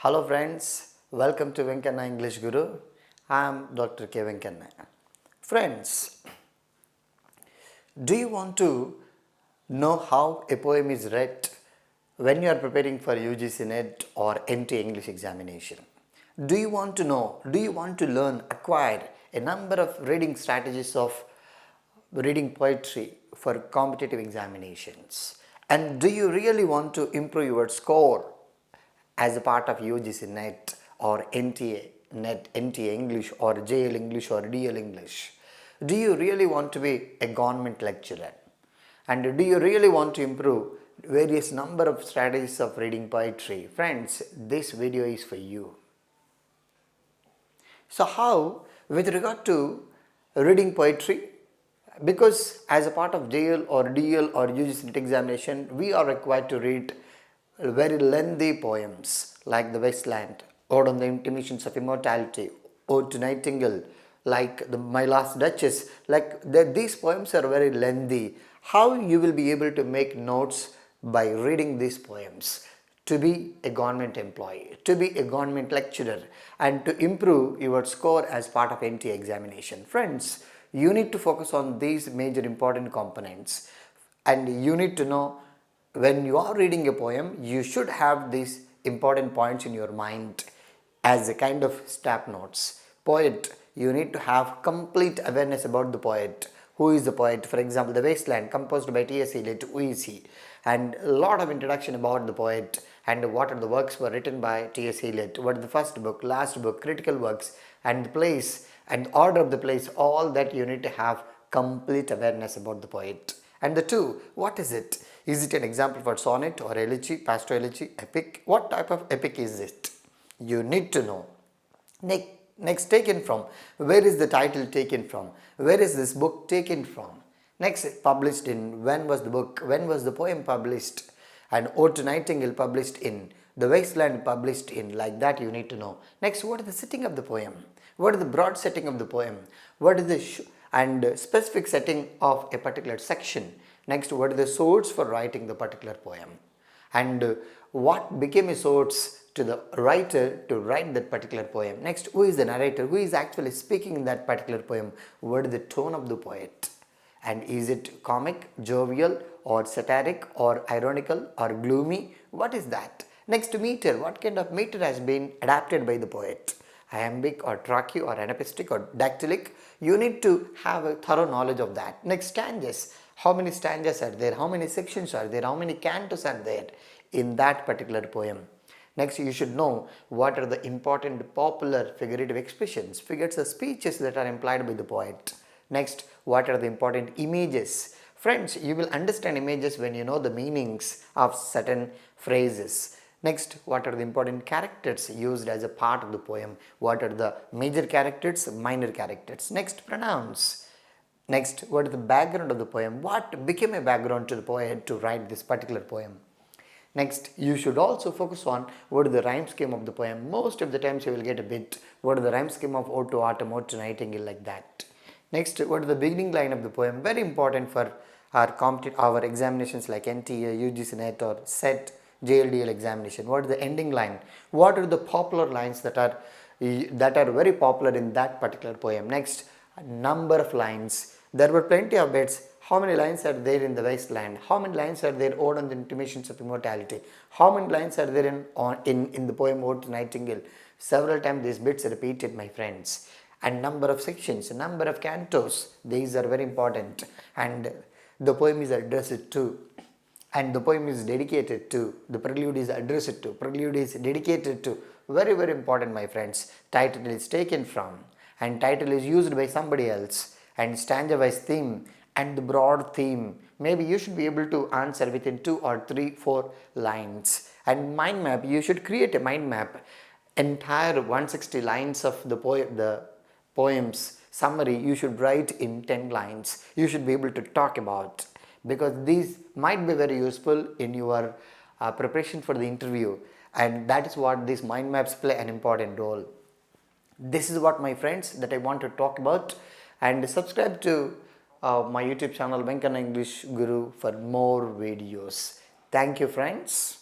Hello friends, welcome to VENKANNA English Guru. I am Dr. K. VENKANNA. Friends, do you want to know how a poem is read when you are preparing for UGC-NET or NTA-ENGLISH examination? Do you want to know, do you want to learn, acquire a number of reading strategies of reading poetry for competitive examinations? And do you really want to improve your score as a part of UGC-NET or NTA-NET, NTA-English or JL English or DL English? Do you really want to be a government lecturer? And do you really want to improve various number of strategies of reading poetry? Friends, this video is for you. So how, with regard to reading poetry, because as a part of JL or DL or UGC-NET examination, we are required to read very lengthy poems like The Wasteland, Ode on the Intimations of Immortality, Ode to Nightingale, like My Last Duchess. These poems are very lengthy. How you will be able to make notes by reading these poems to be a government employee, to be a government lecturer, and to improve your score as part of NTA examination? Friends, you need to focus on these major important components, and you need to know when you are reading a poem, you should have these important points in your mind as a kind of step notes. Poet, you need to have complete awareness about the poet. Who is the poet? For example, The Wasteland, composed by T.S. Eliot, who is he? And a lot of introduction about the poet and what are the works were written by T.S. Eliot, what is the first book, last book, critical works, and the place and order of the place. All that you need to have complete awareness about the poet. And the two, what is it? Is it an example for sonnet or elegy, pastoral elegy, epic? What type of epic is it? You need to know. Next, taken from. Where is the title taken from? Where is this book taken from? Next, published in. When was the book? When was the poem published? And Ode to Nightingale published in. The Wasteland published in. Like that you need to know. Next, what is the setting of the poem? What is the broad setting of the poem? What is the and specific setting of a particular section? Next, what is the source for writing the particular poem? And what became a source to the writer to write that particular poem? Next, who is the narrator? Who is actually speaking in that particular poem? What is the tone of the poet? And is it comic, jovial, or satiric, or ironical, or gloomy? What is that? Next, meter. What kind of meter has been adapted by the poet? Iambic or trachea or anapaestic or dactylic? You need to have a thorough knowledge of that. Next, stanzas. How many stanzas are there? How many sections are there? How many cantos are there in that particular poem? Next, you should know what are the important popular figurative expressions, figures of speeches that are implied by the poet. Next, what are the important images? Friends, you will understand images when you know the meanings of certain phrases. Next, what are the important characters used as a part of the poem? What are the major characters, minor characters? Next, pronouns. Next, what is the background of the poem? What became a background to the poet to write this particular poem? Next, you should also focus on what is the rhyme scheme of the poem. Most of the times you will get a bit. What is the rhyme scheme of Ode to Autumn, Ode to Nightingale, like that. Next, what is the beginning line of the poem? Very important for our examinations like NTA, UGC-NET or SET, JLDL examination. What is the ending line? What are the popular lines that are very popular in that particular poem? Next, number of lines. There were plenty of bits. How many lines are there in The Wasteland? How many lines are there Ode on the Intimations of Immortality? How many lines are there in the poem Ode to Nightingale? Several times these bits are repeated, my friends. And number of sections, number of cantos, these are very important. And the poem is addressed to, and the poem is dedicated to, the prelude is addressed to, prelude is dedicated to. Very, very important, my friends. Title is taken from, and title is used by somebody else, and stanza-wise theme, and the broad theme. Maybe you should be able to answer within 2 or 3, 4 lines. And mind map, you should create a mind map. Entire 160 lines of the poem's summary you should write in 10 lines. You should be able to talk about, because these might be very useful in your preparation for the interview, and that is what these mind maps play an important role. This is what, my friends, that I want to talk about, and subscribe to my YouTube channel VENKANNA English Guru for more videos. Thank you, friends.